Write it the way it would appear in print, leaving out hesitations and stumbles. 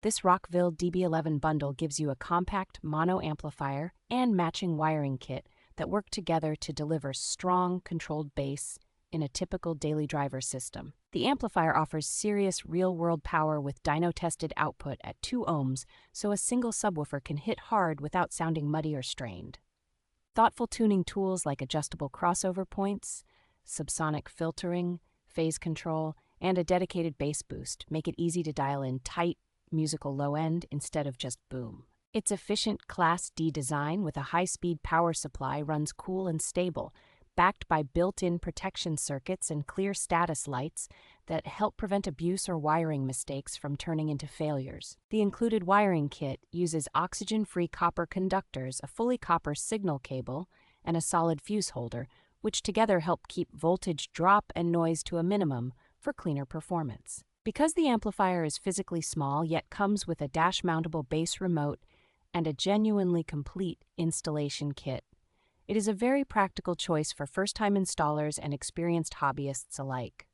This Rockville dB11 bundle gives you a compact mono amplifier and matching wiring kit that work together to deliver strong, controlled bass in a typical daily driver system. The amplifier offers serious real-world power with dyno-tested output at 2 ohms, so a single subwoofer can hit hard without sounding muddy or strained. Thoughtful tuning tools like adjustable crossover points, subsonic filtering, phase control, and a dedicated bass boost make it easy to dial in tight, musical low end instead of just boom. Its efficient Class D design with a high-speed power supply runs cool and stable, backed by built-in protection circuits and clear status lights that help prevent abuse or wiring mistakes from turning into failures. The included wiring kit uses oxygen-free copper conductors, a fully copper signal cable, and a solid fuse holder, which together help keep voltage drop and noise to a minimum for cleaner performance. Because the amplifier is physically small yet comes with a dash-mountable bass remote and a genuinely complete installation kit, it is a very practical choice for first-time installers and experienced hobbyists alike.